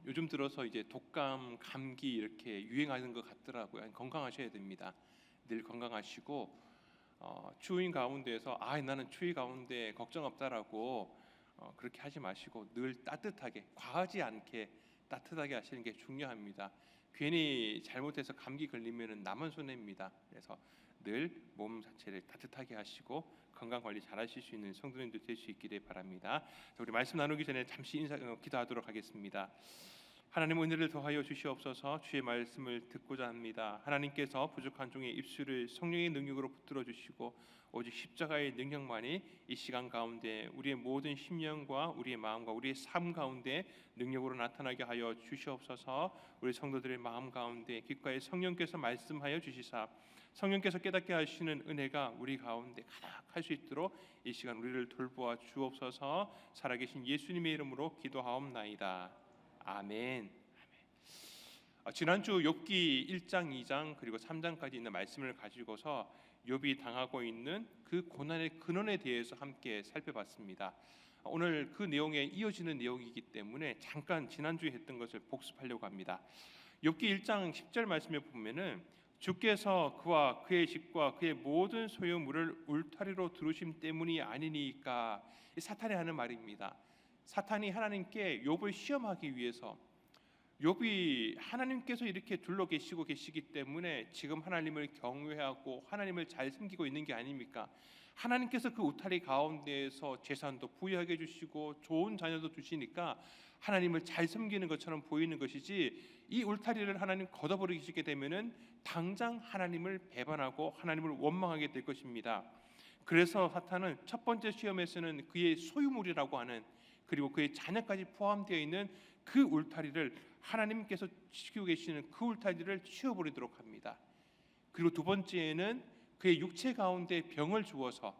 요즘 들어서 이제 독감, 감기 이렇게 유행하는 것 같더라고요. 건강하셔야 됩니다. 늘 건강하시고 추운 가운데에서 나는 추위 가운데 걱정 없다라고 그렇게 하지 마시고 늘 따뜻하게, 과하지 않게 따뜻하게 하시는 게 중요합니다. 괜히 잘못해서 감기 걸리면 남은 손해입니다. 그래서 늘 몸 자체를 따뜻하게 하시고 건강 관리 잘 하실 수 있는 성도님들 될 수 있기를 바랍니다. 자, 우리 말씀 나누기 전에 잠시 기도하도록 하겠습니다. 하나님, 은혜를 더하여 주시옵소서. 주의 말씀을 듣고자 합니다. 하나님께서 부족한 종의 입술을 성령의 능력으로 붙들어 주시고 오직 십자가의 능력만이 이 시간 가운데 우리의 모든 심령과 우리의 마음과 우리의 삶 가운데 능력으로 나타나게 하여 주시옵소서. 우리 성도들의 마음 가운데 귓가에 성령께서 말씀하여 주시사 성령께서 깨닫게 하시는 은혜가 우리 가운데 가득할 수 있도록 이 시간 우리를 돌보아 주옵소서. 살아계신 예수님의 이름으로 기도하옵나이다. 아멘. 지난주 욥기 1장, 2장 그리고 3장까지 있는 말씀을 가지고서 욥이 당하고 있는 그 고난의 근원에 대해서 함께 살펴봤습니다. 오늘 그 내용에 이어지는 내용이기 때문에 잠깐 지난주에 했던 것을 복습하려고 합니다. 욥기 1장 10절 말씀에 보면은 주께서 그와 그의 집과 그의 모든 소유물을 울타리로 두르심 때문이 아니니까, 사탄이 하는 말입니다. 사탄이 하나님께 욥을 시험하기 위해서, 욥이 하나님께서 이렇게 둘러 계시기 때문에 지금 하나님을 경외하고 하나님을 잘 섬기고 있는 게 아닙니까? 하나님께서 그 울타리 가운데에서 재산도 부유하게 주시고 좋은 자녀도 주시니까 하나님을 잘 섬기는 것처럼 보이는 것이지, 이 울타리를 하나님 걷어버리시게 되면은 당장 하나님을 배반하고 하나님을 원망하게 될 것입니다. 그래서 사탄은 첫 번째 시험에서는 그의 소유물이라고 하는, 그리고 그의 자녀까지 포함되어 있는 그 울타리를, 하나님께서 지키고 계시는 그 울타리를 치워버리도록 합니다. 그리고 두 번째에는 그의 육체 가운데 병을 주어서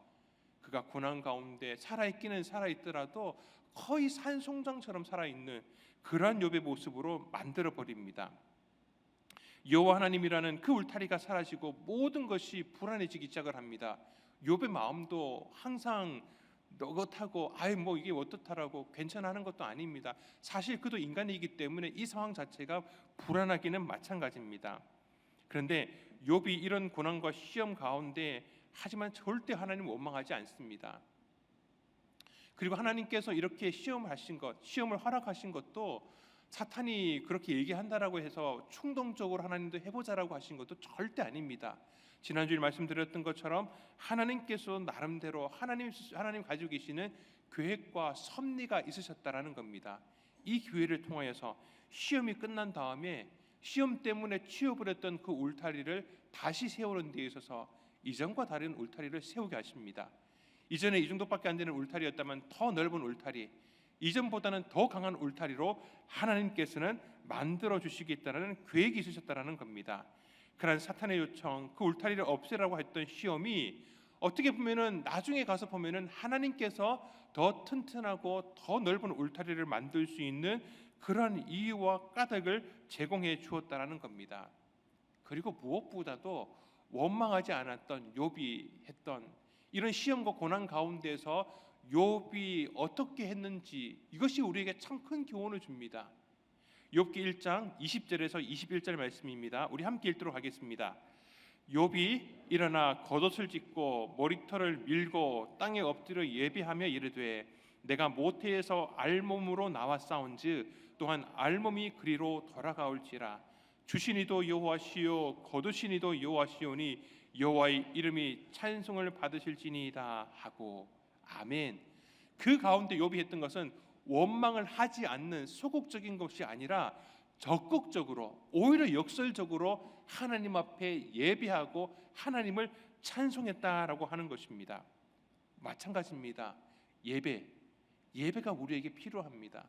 그가 고난 가운데 살아있기는 살아있더라도 거의 산송장처럼 살아있는 그러한 욥의 모습으로 만들어버립니다. 여호와 하나님이라는 그 울타리가 사라지고 모든 것이 불안해지기 시작을 합니다. 욥의 마음도 항상 너긋하고 뭐 이게 어떻다라고 괜찮아 하는 것도 아닙니다. 사실 그도 인간이기 때문에 이 상황 자체가 불안하기는 마찬가지입니다. 그런데 욥이 이런 고난과 시험 가운데 하지만 절대 하나님을 원망하지 않습니다. 그리고 하나님께서 이렇게 시험을 허락하신 것도 사탄이 그렇게 얘기한다라고 해서 충동적으로 하나님도 해보자라고 하신 것도 절대 아닙니다. 지난주에 말씀드렸던 것처럼 하나님께서 나름대로 하나님 가지고 계시는 계획과 섭리가 있으셨다라는 겁니다. 이 기회를 통하여서 시험이 끝난 다음에 시험 때문에 치워버렸던 그 울타리를 다시 세우는 데 있어서 이전과 다른 울타리를 세우게 하십니다. 이전에 이 정도밖에 안 되는 울타리였다면 더 넓은 울타리, 이전보다는 더 강한 울타리로 하나님께서는 만들어 주시겠다는 계획이 있으셨다는 겁니다. 그런 사탄의 요청, 그 울타리를 없애라고 했던 시험이 어떻게 보면은 나중에 가서 보면은 하나님께서 더 튼튼하고 더 넓은 울타리를 만들 수 있는 그런 이유와 까닭을 제공해 주었다라는 겁니다. 그리고 무엇보다도 원망하지 않았던 욥이 했던 이런 시험과 고난 가운데서 욥이 어떻게 했는지, 이것이 우리에게 참 큰 교훈을 줍니다. 욥기 1장 20절에서 21절 말씀입니다. 우리 함께 읽도록 하겠습니다. 욥이 일어나 겉옷을 찢고 머리털을 밀고 땅에 엎드려 예배하며 이르되 내가 모태에서 알몸으로 나왔사온즉 또한 알몸이 그리로 돌아가올지라. 주시니도 여호와시요 거두시니도 여호와시오니 여호와의 이름이 찬송을 받으실지니이다 하고. 아멘. 그 가운데 욥이 했던 것은 원망을 하지 않는 소극적인 것이 아니라 적극적으로, 오히려 역설적으로 하나님 앞에 예배하고 하나님을 찬송했다라고 하는 것입니다. 마찬가지입니다. 예배가 우리에게 필요합니다.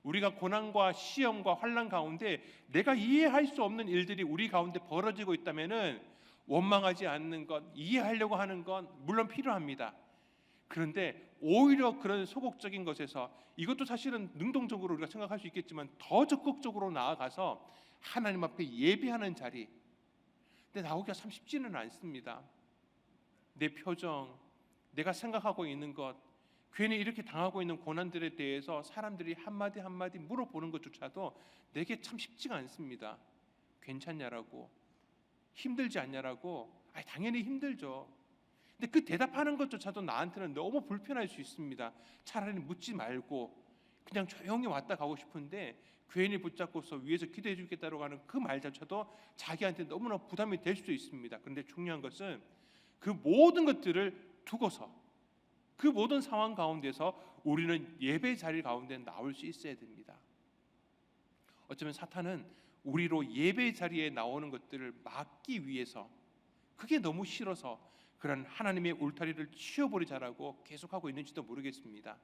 우리가 고난과 시험과 환난 가운데 내가 이해할 수 없는 일들이 우리 가운데 벌어지고 있다면은 원망하지 않는 것, 이해하려고 하는 건 물론 필요합니다. 그런데 오히려 그런 소극적인 것에서, 이것도 사실은 능동적으로 우리가 생각할 수 있겠지만 더 적극적으로 나아가서 하나님 앞에 예배하는 자리, 근데 나오기가 참 쉽지는 않습니다. 내 표정, 내가 생각하고 있는 것, 괜히 이렇게 당하고 있는 고난들에 대해서 사람들이 한마디 한마디 물어보는 것조차도 내게 참 쉽지가 않습니다. 괜찮냐라고, 힘들지 않냐라고. 당연히 힘들죠. 근데 그 대답하는 것조차도 나한테는 너무 불편할 수 있습니다. 차라리 묻지 말고 그냥 조용히 왔다 가고 싶은데 괜히 붙잡고서 위에서 기도해 주겠다고 하는 그 말조차도 자기한테 너무나 부담이 될 수도 있습니다. 그런데 중요한 것은 그 모든 것들을 두고서, 그 모든 상황 가운데서 우리는 예배 자리 가운데 나올 수 있어야 됩니다. 어쩌면 사탄은 우리로 예배 자리에 나오는 것들을 막기 위해서, 그게 너무 싫어서 그런 하나님의 울타리를 치워버리자라고 계속하고 있는지도 모르겠습니다.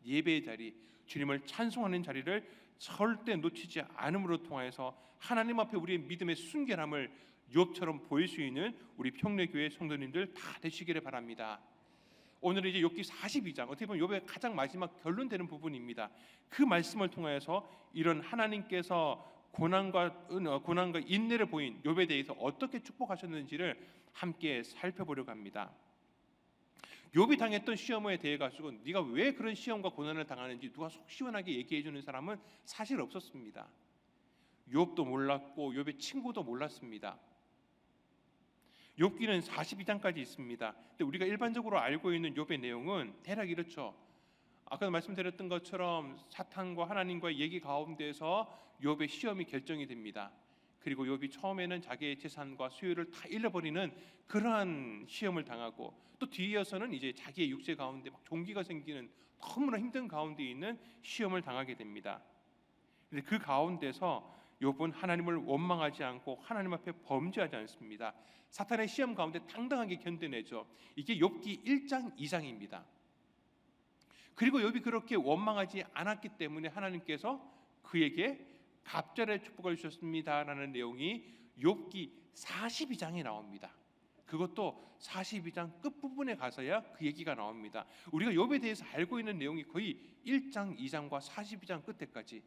예배의 자리, 주님을 찬송하는 자리를 절대 놓치지 않음으로 통하여서 하나님 앞에 우리의 믿음의 순결함을 욥처럼 보일 수 있는 우리 평내교회 성도님들 다 되시기를 바랍니다. 오늘은 이제 욥기 42장, 어떻게 보면 욥의 가장 마지막 결론되는 부분입니다. 그 말씀을 통하여서 이런 하나님께서 고난과 인내를 보인 욥에 대해서 어떻게 축복하셨는지를 함께 살펴보려고 합니다. 욥이 당했던 시험에 대해 가지고 네가 왜 그런 시험과 고난을 당하는지 누가 속 시원하게 얘기해 주는 사람은 사실 없었습니다. 욥도 몰랐고 욥의 친구도 몰랐습니다. 욥기는 42장까지 있습니다. 근데 우리가 일반적으로 알고 있는 욥의 내용은 대략 이렇죠. 아까 말씀드렸던 것처럼 사탄과 하나님과의 얘기 가운데서 욥의 시험이 결정이 됩니다. 그리고 욥이 처음에는 자기의 재산과 소유를 다 잃어버리는 그러한 시험을 당하고, 또 뒤이어서는 이제 자기의 육체 가운데 막 종기가 생기는 너무나 힘든 가운데 있는 시험을 당하게 됩니다. 근데 그 가운데서 욥은 하나님을 원망하지 않고 하나님 앞에 범죄하지 않습니다. 사탄의 시험 가운데 당당하게 견뎌내죠. 이게 욥기 1장 2장입니다. 그리고 욥이 그렇게 원망하지 않았기 때문에 하나님께서 그에게 갑절의 축복을 주셨습니다라는 내용이 욥기 42장에 나옵니다. 그것도 42장 끝부분에 가서야 그 얘기가 나옵니다. 우리가 욥에 대해서 알고 있는 내용이 거의 1장, 2장과 42장 끝에까지,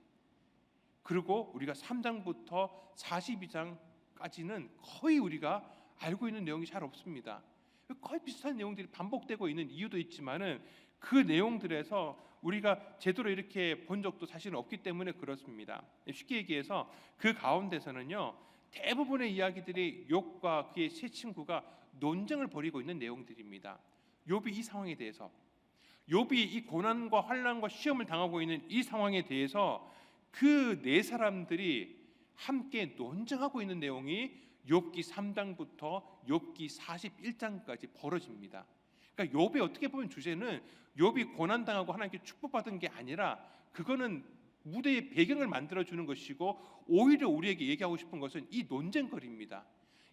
그리고 우리가 3장부터 42장까지는 거의 우리가 알고 있는 내용이 잘 없습니다. 거의 비슷한 내용들이 반복되고 있는 이유도 있지만은 그 내용들에서 우리가 제대로 이렇게 본 적도 사실은 없기 때문에 그렇습니다. 쉽게 얘기해서 그 가운데서는요, 대부분의 이야기들이 욥과 그의 세 친구가 논쟁을 벌이고 있는 내용들입니다. 욥이 이 상황에 대해서, 욥이 이 고난과 환난과 시험을 당하고 있는 이 상황에 대해서 그 네 사람들이 함께 논쟁하고 있는 내용이 욥기 3장부터 욥기 41장까지 벌어집니다. 그러니까 욥이 어떻게 보면 주제는 욥이 고난 당하고 하나님께 축복받은 게 아니라, 그거는 무대의 배경을 만들어 주는 것이고, 오히려 우리에게 얘기하고 싶은 것은 이 논쟁거리입니다.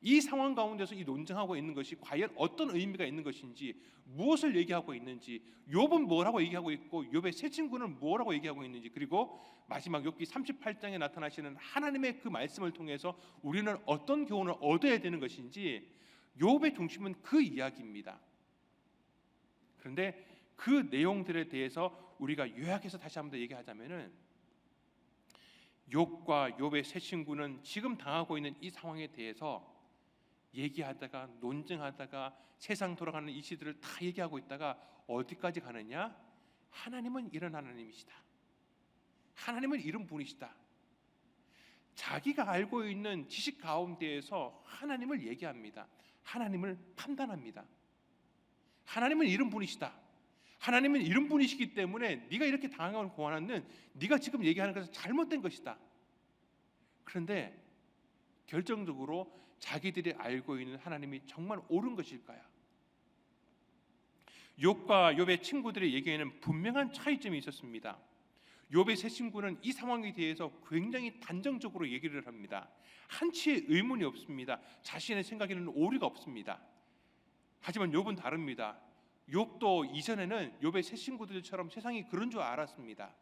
이 상황 가운데서 이 논쟁하고 있는 것이 과연 어떤 의미가 있는 것인지, 무엇을 얘기하고 있는지, 욥은 뭐라고 얘기하고 있고 욥의 세 친구는 뭐라고 얘기하고 있는지, 그리고 마지막 욥기 38장에 나타나시는 하나님의 그 말씀을 통해서 우리는 어떤 교훈을 얻어야 되는 것인지, 욥의 중심은 그 이야기입니다. 그런데 그 내용들에 대해서 우리가 요약해서 다시 한번 더 얘기하자면은, 욥과 욥의 세 친구는 지금 당하고 있는 이 상황에 대해서 얘기하다가 논쟁하다가 세상 돌아가는 이슈들을 다 얘기하고 있다가 어디까지 가느냐? 하나님은 이런 하나님이시다. 하나님은 이런 분이시다. 자기가 알고 있는 지식 가운데에서 하나님을 얘기합니다. 하나님을 판단합니다. 하나님은 이런 분이시다. 하나님은 이런 분이시기 때문에 네가 이렇게 당하는 고난은 네가 지금 얘기하는 것은 잘못된 것이다. 그런데 결정적으로 자기들이 알고 있는 하나님이 정말 옳은 것일까요? 욥과 욥의 친구들의 얘기에는 분명한 차이점이 있었습니다. 욥의 세 친구는 이 상황에 대해서 굉장히 단정적으로 얘기를 합니다. 한치의 의문이 없습니다. 자신의 생각에는 오류가 없습니다. 하지만 욥은 다릅니다. 욥도 이전에는 욥의 세 친구들처럼 세상이 그런 줄 알았습니다.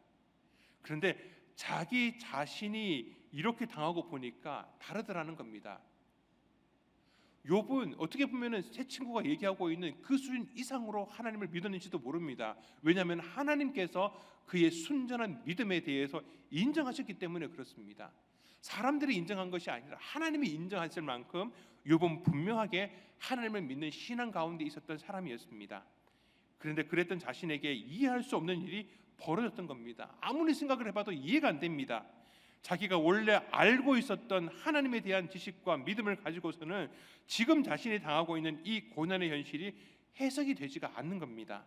그런데 자기 자신이 이렇게 당하고 보니까 다르더라는 겁니다. 욥은 어떻게 보면은 세 친구가 얘기하고 있는 그 수준 이상으로 하나님을 믿었는지도 모릅니다. 왜냐하면 하나님께서 그의 순전한 믿음에 대해서 인정하셨기 때문에 그렇습니다. 사람들이 인정한 것이 아니라 하나님이 인정하실 만큼 욥은 분명하게 하나님을 믿는 신앙 가운데 있었던 사람이었습니다. 그런데 그랬던 자신에게 이해할 수 없는 일이 벌어졌던 겁니다. 아무리 생각을 해봐도 이해가 안 됩니다. 자기가 원래 알고 있었던 하나님에 대한 지식과 믿음을 가지고서는 지금 자신이 당하고 있는 이 고난의 현실이 해석이 되지가 않는 겁니다.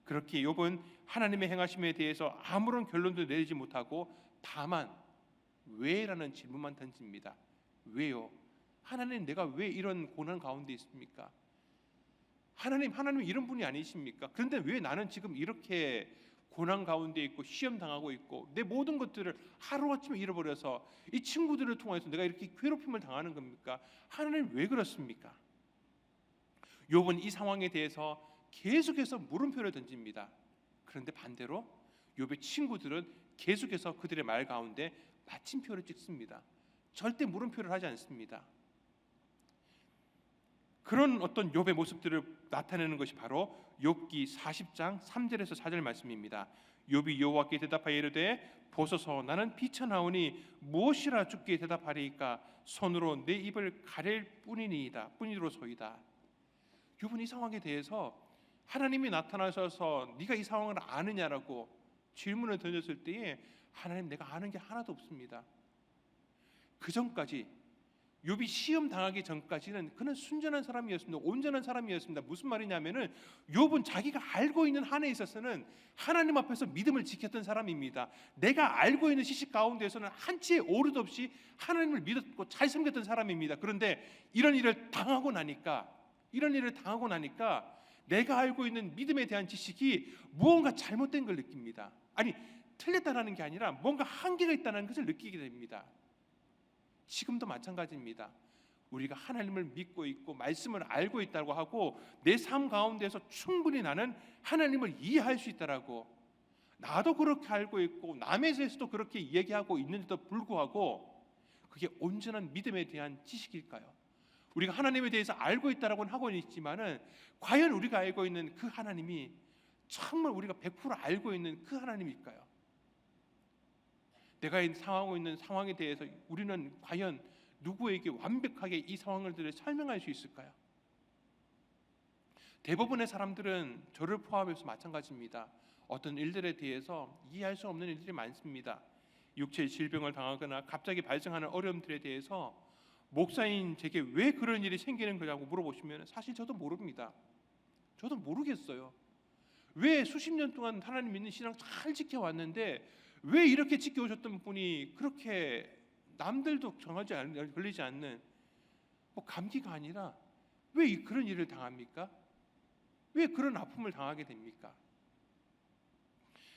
그렇게 욥은 하나님의 행하심에 대해서 아무런 결론도 내리지 못하고 다만 왜라는 질문만 던집니다. 왜요? 하나님, 내가 왜 이런 고난 가운데 있습니까? 하나님 이런 분이 아니십니까? 그런데 왜 나는 지금 이렇게 고난 가운데 있고 시험 당하고 있고 내 모든 것들을 하루아침에 잃어버려서 이 친구들을 통해서 내가 이렇게 괴롭힘을 당하는 겁니까? 하나님 왜 그렇습니까? 욥은 이 상황에 대해서 계속해서 물음표를 던집니다. 그런데 반대로 욥의 친구들은 계속해서 그들의 말 가운데 마침표를 찍습니다. 절대 물음표를 하지 않습니다. 그런 어떤 욥의 모습들을 나타내는 것이 바로 욥기 40장 3절에서 4절 말씀입니다. 욥이 여호와께 대답하여 이르되 보소서, 나는 비천하오니 무엇이라 주께 대답하리이까? 손으로 내 입을 가릴 뿐이로소이다. 욥은 이 상황에 대해서 하나님이 나타나셔서 네가 이 상황을 아느냐라고 질문을 던졌을 때에 하나님, 내가 아는 게 하나도 없습니다. 그 전까지 욥이 시험 당하기 전까지는 그는 순전한 사람이었습니다. 온전한 사람이었습니다. 무슨 말이냐면은 욥은 자기가 알고 있는 한에 있어서는 하나님 앞에서 믿음을 지켰던 사람입니다. 내가 알고 있는 지식 가운데에서는 한치의 오류도 없이 하나님을 믿었고 잘 섬겼던 사람입니다. 그런데 이런 일을 당하고 나니까 내가 알고 있는 믿음에 대한 지식이 무언가 잘못된 걸 느낍니다. 아니, 틀렸다라는 게 아니라 뭔가 한계가 있다는 것을 느끼게 됩니다. 지금도 마찬가지입니다. 우리가 하나님을 믿고 있고 말씀을 알고 있다고 하고 내 삶 가운데서 충분히 나는 하나님을 이해할 수 있다라고, 나도 그렇게 알고 있고 남에 대해서도 그렇게 얘기하고 있는데도 불구하고 그게 온전한 믿음에 대한 지식일까요? 우리가 하나님에 대해서 알고 있다라고는 하고 있지만은 과연 우리가 알고 있는 그 하나님이 정말 우리가 100% 알고 있는 그 하나님일까요? 내가 상하고 있는 상황에 대해서 우리는 과연 누구에게 완벽하게 이 상황을 설명할 수 있을까요? 대부분의 사람들은 저를 포함해서 마찬가지입니다. 어떤 일들에 대해서 이해할 수 없는 일들이 많습니다. 육체의 질병을 당하거나 갑자기 발생하는 어려움들에 대해서 목사인 제게 왜 그런 일이 생기는 거냐고 물어보시면 사실 저도 모릅니다. 저도 모르겠어요. 왜 수십 년 동안 하나님 믿는 신앙 잘 지켜왔는데 왜 이렇게 지켜오셨던 분이 그렇게 남들도 걸리지 않는 감기가 아니라 왜 그런 일을 당합니까? 왜 그런 아픔을 당하게 됩니까?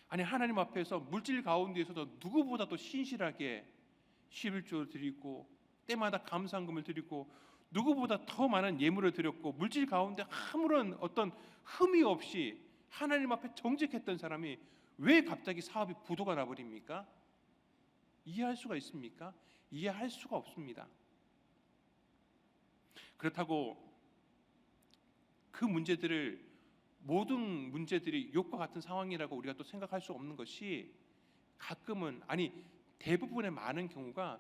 아니, 하나님 앞에서 물질 가운데에서도 누구보다도 신실하게 11조 드리고 때마다 감사금을 드리고 누구보다 더 많은 예물을 드렸고 물질 가운데 아무런 어떤 흠이 없이 하나님 앞에 정직했던 사람이 왜 갑자기 사업이 부도가 나버립니까? 이해할 수가 있습니까? 이해할 수가 없습니다. 그렇다고 그 모든 문제들이 욥과 같은 상황이라고 우리가 또 생각할 수 없는 것이, 가끔은, 아니 대부분의 많은 경우가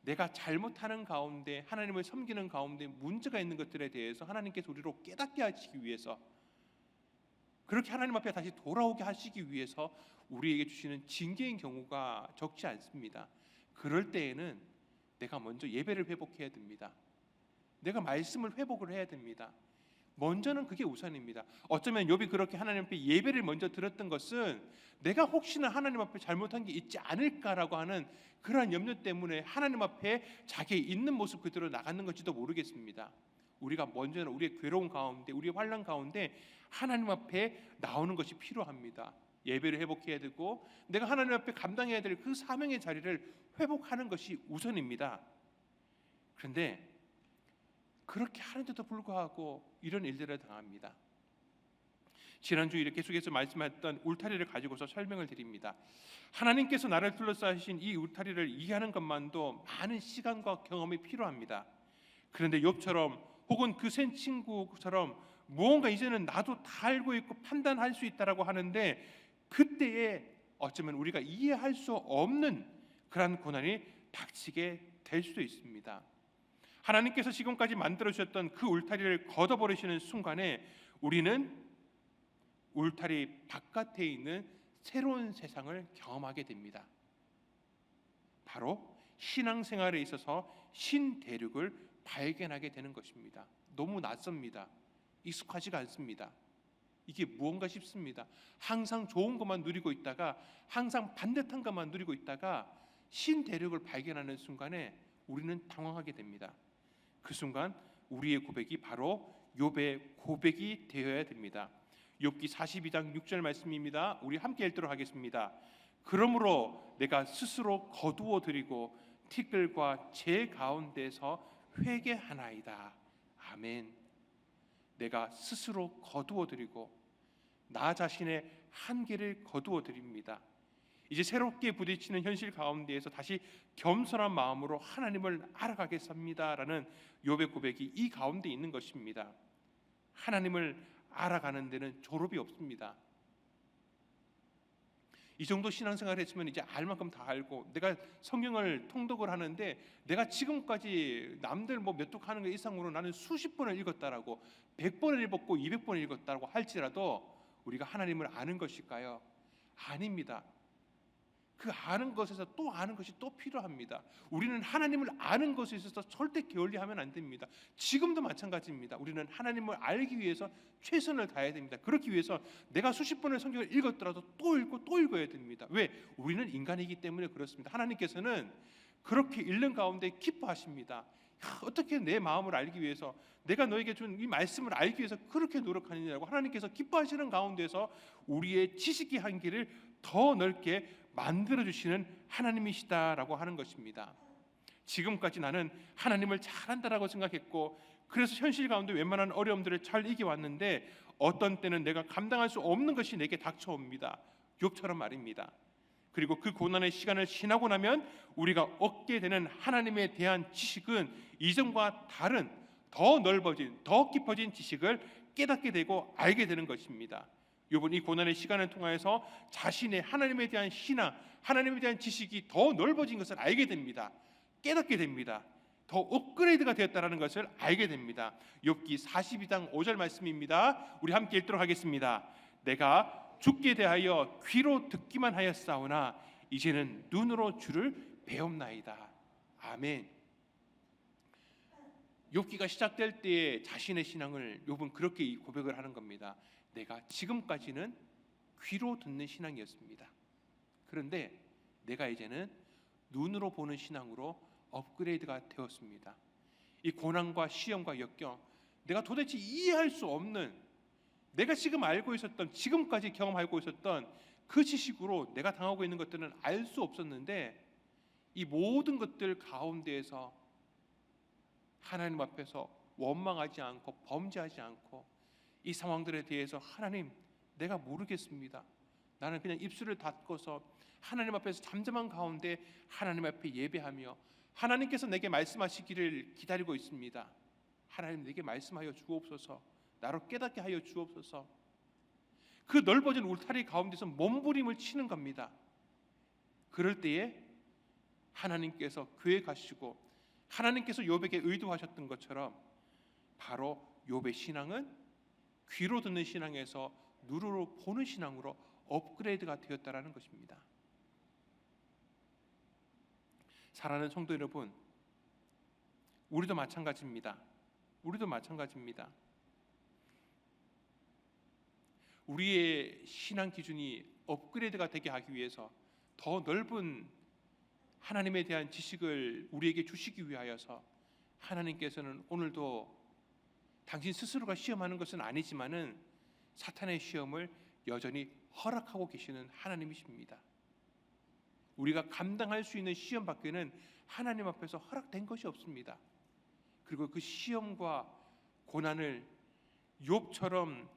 내가 잘못하는 가운데 하나님을 섬기는 가운데 문제가 있는 것들에 대해서 하나님께서 우리로 깨닫게 하시기 위해서, 그렇게 하나님 앞에 다시 돌아오게 하시기 위해서 우리에게 주시는 징계인 경우가 적지 않습니다. 그럴 때에는 내가 먼저 예배를 회복해야 됩니다. 내가 말씀을 회복을 해야 됩니다. 먼저는 그게 우선입니다. 어쩌면 욥이 그렇게 하나님 앞에 예배를 먼저 드렸던 것은 내가 혹시나 하나님 앞에 잘못한 게 있지 않을까라고 하는 그러한 염려 때문에 하나님 앞에 자기의 있는 모습 그대로 나가는 건지도 모르겠습니다. 우리가 먼저는 우리의 괴로움 가운데, 우리의 환난 가운데 하나님 앞에 나오는 것이 필요합니다. 예배를 회복해야 되고 내가 하나님 앞에 감당해야 될 그 사명의 자리를 회복하는 것이 우선입니다. 그런데 그렇게 하는데도 불구하고 이런 일들을 당합니다. 지난주 이렇게 계속해서 말씀했던 울타리를 가지고서 설명을 드립니다. 하나님께서 나를 둘러싸신 이 울타리를 이해하는 것만도 많은 시간과 경험이 필요합니다. 그런데 욥처럼 혹은 그 센 친구처럼 무언가 이제는 나도 다 알고 있고 판단할 수 있다라고 하는데 그때에 어쩌면 우리가 이해할 수 없는 그러한 고난이 닥치게 될 수도 있습니다. 하나님께서 지금까지 만들어 주셨던 그 울타리를 걷어버리시는 순간에 우리는 울타리 바깥에 있는 새로운 세상을 경험하게 됩니다. 바로 신앙생활에 있어서 신대륙을 발견하게 되는 것입니다. 너무 낯섭니다. 익숙하지가 않습니다. 이게 무언가 싶습니다. 항상 좋은 것만 누리고 있다가, 항상 반듯한 것만 누리고 있다가 신대륙을 발견하는 순간에 우리는 당황하게 됩니다. 그 순간 우리의 고백이 바로 욥의 고백이 되어야 됩니다. 욥기 42장 6절 말씀입니다. 우리 함께 읽도록 하겠습니다. 그러므로 내가 스스로 거두어 드리고 티끌과 재 가운데서 회개하나이다. 아멘. 내가 스스로 거두어 드리고 나 자신의 한계를 거두어 드립니다. 이제 새롭게 부딪히는 현실 가운데에서 다시 겸손한 마음으로 하나님을 알아가겠습니다라는 욥의 고백이 이 가운데 있는 것입니다. 하나님을 알아가는 데는 졸업이 없습니다. 이 정도 신앙생활을 했으면 이제 알 만큼 다 알고, 내가 성경을 통독을 하는데 내가 지금까지 남들 뭐 몇 독 하는 것 이상으로 나는 수십 번을 읽었다라고, 100번을 읽었고 200번을 읽었다라고 할지라도 우리가 하나님을 아는 것일까요? 아닙니다. 그 아는 것에서 또 아는 것이 또 필요합니다. 우리는 하나님을 아는 것에 있어서 절대 게을리하면 안 됩니다. 지금도 마찬가지입니다. 우리는 하나님을 알기 위해서 최선을 다해야 됩니다. 그렇기 위해서 내가 수십 번의 성경을 읽었더라도 또 읽고 또 읽어야 됩니다. 왜? 우리는 인간이기 때문에 그렇습니다. 하나님께서는 그렇게 읽는 가운데 기뻐하십니다. 어떻게 내 마음을 알기 위해서, 내가 너에게 준 이 말씀을 알기 위해서 그렇게 노력하느냐고 하나님께서 기뻐하시는 가운데서 우리의 지식의 한계를 더 넓게 만들어주시는 하나님이시다라고 하는 것입니다. 지금까지 나는 하나님을 잘한다라고 생각했고, 그래서 현실 가운데 웬만한 어려움들을 잘 이겨왔는데 어떤 때는 내가 감당할 수 없는 것이 내게 닥쳐옵니다. 욥처럼 말입니다. 그리고 그 고난의 시간을 지나고 나면 우리가 얻게 되는 하나님에 대한 지식은 이전과 다른 더 넓어진, 더 깊어진 지식을 깨닫게 되고 알게 되는 것입니다. 욥은 이 고난의 시간을 통하여서 자신의 하나님에 대한 신앙, 하나님에 대한 지식이 더 넓어진 것을 알게 됩니다. 깨닫게 됩니다. 더 업그레이드가 되었다는 것을 알게 됩니다. 욥기 42장 5절 말씀입니다. 우리 함께 읽도록 하겠습니다. 내가 주께 대하여 귀로 듣기만 하였사오나 이제는 눈으로 주를 배움나이다. 아멘. 욥기가 시작될 때에 자신의 신앙을 욥은 그렇게 고백을 하는 겁니다. 내가 지금까지는 귀로 듣는 신앙이었습니다. 그런데 내가 이제는 눈으로 보는 신앙으로 업그레이드가 되었습니다. 이 고난과 시험과 역경, 내가 도대체 이해할 수 없는, 내가 지금 알고 있었던, 지금까지 경험하고 있었던 그 지식으로 내가 당하고 있는 것들은 알 수 없었는데, 이 모든 것들 가운데에서 하나님 앞에서 원망하지 않고 범죄하지 않고 이 상황들에 대해서 하나님, 내가 모르겠습니다. 나는 그냥 입술을 닫고서 하나님 앞에서 잠잠한 가운데 하나님 앞에 예배하며 하나님께서 내게 말씀하시기를 기다리고 있습니다. 하나님, 내게 말씀하여 주옵소서. 나로 깨닫게 하여 주옵소서. 그 넓어진 울타리 가운데서 몸부림을 치는 겁니다. 그럴 때에 하나님께서 그에 가시고 하나님께서 욥에게 의도하셨던 것처럼 바로 욥의 신앙은 귀로 듣는 신앙에서 눈으로 보는 신앙으로 업그레이드가 되었다라는 것입니다. 사랑하는 성도 여러분, 우리도 마찬가지입니다. 우리도 마찬가지입니다. 우리의 신앙 기준이 업그레이드가 되게 하기 위해서 더 넓은 하나님에 대한 지식을 우리에게 주시기 위하여서 하나님께서는 오늘도 당신 스스로가 시험하는 것은 아니지만은 사탄의 시험을 여전히 허락하고 계시는 하나님이십니다. 우리가 감당할 수 있는 시험 밖에는 하나님 앞에서 허락된 것이 없습니다. 그리고 그 시험과 고난을 욥처럼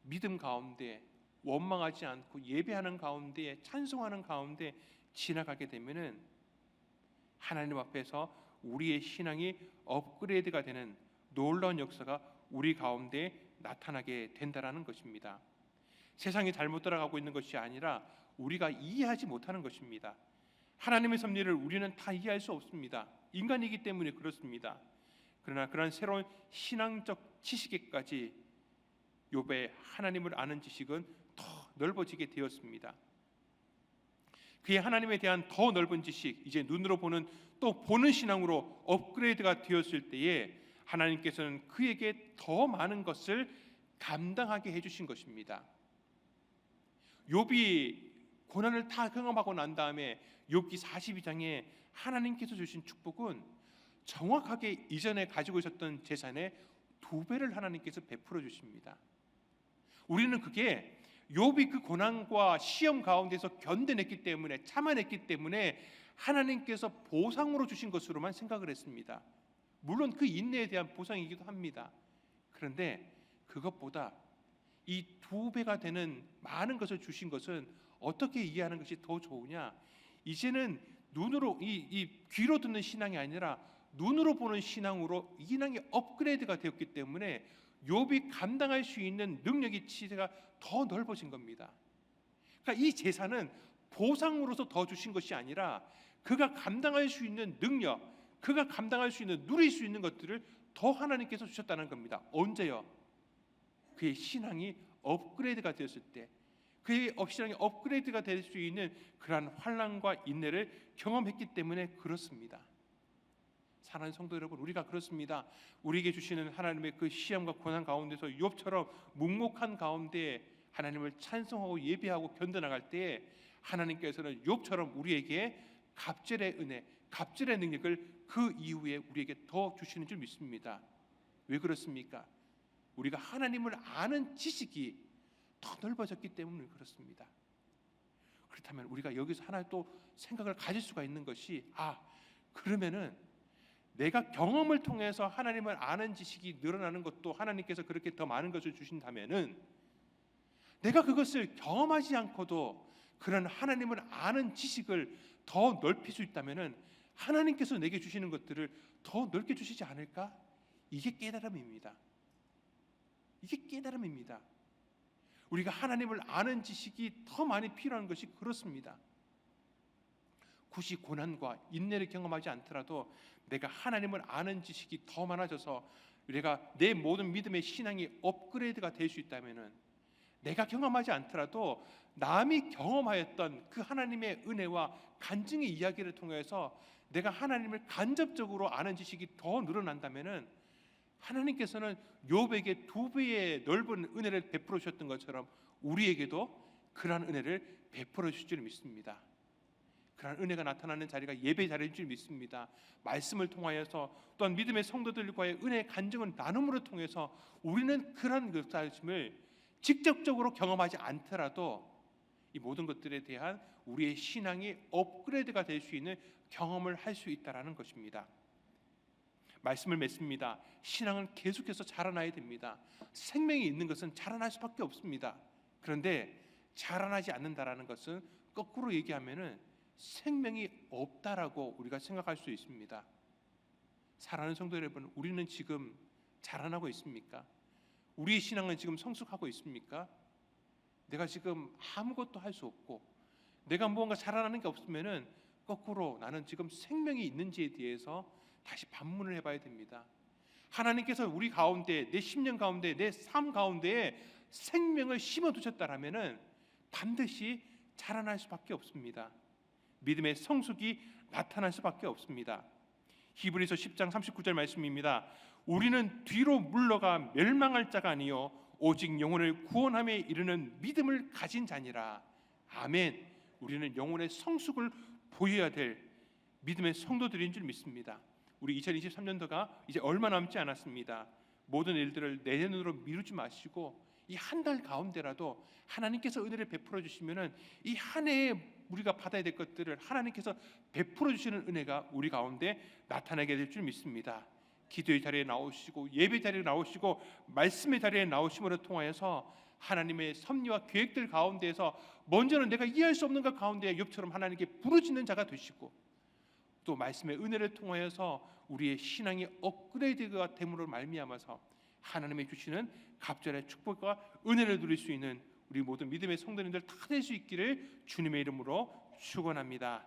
믿음 가운데 원망하지 않고 예배하는 가운데 찬송하는 가운데 지나가게 되면은 하나님 앞에서 우리의 신앙이 업그레이드가 되는 놀라운 역사가 우리 가운데 나타나게 된다라는 것입니다. 세상이 잘못 따라가고 있는 것이 아니라 우리가 이해하지 못하는 것입니다. 하나님의 섭리를 우리는 다 이해할 수 없습니다. 인간이기 때문에 그렇습니다. 그러나 그런 새로운 신앙적 지식에까지 욥의 하나님을 아는 지식은 더 넓어지게 되었습니다. 그의 하나님에 대한 더 넓은 지식, 이제 눈으로 보는 또 보는 신앙으로 업그레이드가 되었을 때에 하나님께서는 그에게 더 많은 것을 감당하게 해주신 것입니다. 욥이 고난을 다 경험하고 난 다음에 욥기 42장에 하나님께서 주신 축복은 정확하게 이전에 가지고 있었던 재산의 2배를 하나님께서 베풀어 주십니다. 우리는 그게 욥이 그 고난과 시험 가운데서 견뎌냈기 때문에, 참아냈기 때문에 하나님께서 보상으로 주신 것으로만 생각을 했습니다. 물론 그 인내에 대한 보상이기도 합니다. 그런데 그것보다 이 2배가 되는 많은 것을 주신 것은 어떻게 이해하는 것이 더 좋으냐? 이제는 눈으로 이 귀로 듣는 신앙이 아니라 눈으로 보는 신앙으로 이 신앙이 업그레이드가 되었기 때문에 욥이 감당할 수 있는 능력의 치대가 더 넓어진 겁니다. 그러니까 이 제사는 보상으로서 더 주신 것이 아니라 그가 감당할 수 있는 능력, 그가 감당할 수 있는, 누릴 수 있는 것들을 더 하나님께서 주셨다는 겁니다. 언제요? 그의 신앙이 업그레이드가 되었을 때, 그의 신앙이 업그레이드가 될 수 있는 그러한 환난과 인내를 경험했기 때문에 그렇습니다. 사랑하는 성도 여러분, 우리가 그렇습니다. 우리에게 주시는 하나님의 그 시험과 고난 가운데서 욥처럼 묵묵한 가운데 하나님을 찬송하고 예배하고 견뎌나갈 때에 하나님께서는 욥처럼 우리에게 갑절의 은혜, 갑절의 능력을 그 이후에 우리에게 더 주시는 줄 믿습니다. 왜 그렇습니까? 우리가 하나님을 아는 지식이 더 넓어졌기 때문에 그렇습니다. 그렇다면 우리가 여기서 하나 또 생각을 가질 수가 있는 것이, 그러면은 내가 경험을 통해서 하나님을 아는 지식이 늘어나는 것도 하나님께서 그렇게 더 많은 것을 주신다면은, 내가 그것을 경험하지 않고도 그런 하나님을 아는 지식을 더 넓힐 수 있다면은 하나님께서 내게 주시는 것들을 더 넓게 주시지 않을까? 이게 깨달음입니다. 이게 깨달음입니다. 우리가 하나님을 아는 지식이 더 많이 필요한 것이 그렇습니다. 굳이 고난과 인내를 경험하지 않더라도 내가 하나님을 아는 지식이 더 많아져서 내가 내 모든 믿음의 신앙이 업그레이드가 될 수 있다면은, 내가 경험하지 않더라도 남이 경험하였던 그 하나님의 은혜와 간증의 이야기를 통해서 내가 하나님을 간접적으로 아는 지식이 더 늘어난다면은 하나님께서는 욥에게 2배의 넓은 은혜를 베풀어 주셨던 것처럼 우리에게도 그러한 은혜를 베풀어 주실 줄 믿습니다. 그러한 은혜가 나타나는 자리가 예배 자리인 줄 믿습니다. 말씀을 통하여서 또한 믿음의 성도들과의 은혜의 간증을 나눔으로 통해서 우리는 그러한 역사심을 직접적으로 경험하지 않더라도 이 모든 것들에 대한 우리의 신앙이 업그레이드가 될 수 있는 경험을 할 수 있다라는 것입니다. 말씀을 맺습니다. 신앙은 계속해서 자라나야 됩니다. 생명이 있는 것은 자라날 수밖에 없습니다. 그런데 자라나지 않는다라는 것은 거꾸로 얘기하면은 생명이 없다라고 우리가 생각할 수 있습니다. 사랑하는 성도 여러분, 우리는 지금 자라나고 있습니까? 우리의 신앙은 지금 성숙하고 있습니까? 내가 지금 아무것도 할 수 없고 내가 무언가 자라나는 게 없으면은 거꾸로 나는 지금 생명이 있는지에 대해서 다시 반문을 해봐야 됩니다. 하나님께서 우리 가운데, 내 심령 가운데, 내 삶 가운데에 생명을 심어두셨다라면은 반드시 자라날 수밖에 없습니다. 믿음의 성숙이 나타날 수밖에 없습니다. 히브리서 10장 39절 말씀입니다. 우리는 뒤로 물러가 멸망할 자가 아니요 오직 영혼을 구원함에 이르는 믿음을 가진 자니라. 아멘. 우리는 영혼의 성숙을 보여야 될 믿음의 성도들인 줄 믿습니다. 우리 2023년도가 이제 얼마 남지 않았습니다. 모든 일들을 내년으로 미루지 마시고 이 한 달 가운데라도 하나님께서 은혜를 베풀어 주시면은 이 한 해에 우리가 받아야 될 것들을 하나님께서 베풀어 주시는 은혜가 우리 가운데 나타나게 될 줄 믿습니다. 기도의 자리에 나오시고 예배 자리에 나오시고 말씀의 자리에 나오심으로 통하여서 하나님의 섭리와 계획들 가운데에서 먼저는 내가 이해할 수 없는 것 가운데 욥처럼 하나님께 부르짖는 자가 되시고, 또 말씀의 은혜를 통하여서 우리의 신앙이 업그레이드가 됨으로 말미암아서 하나님의 주시는 갑절의 축복과 은혜를 누릴 수 있는 우리 모든 믿음의 성도님들 다 될 수 있기를 주님의 이름으로 축원합니다.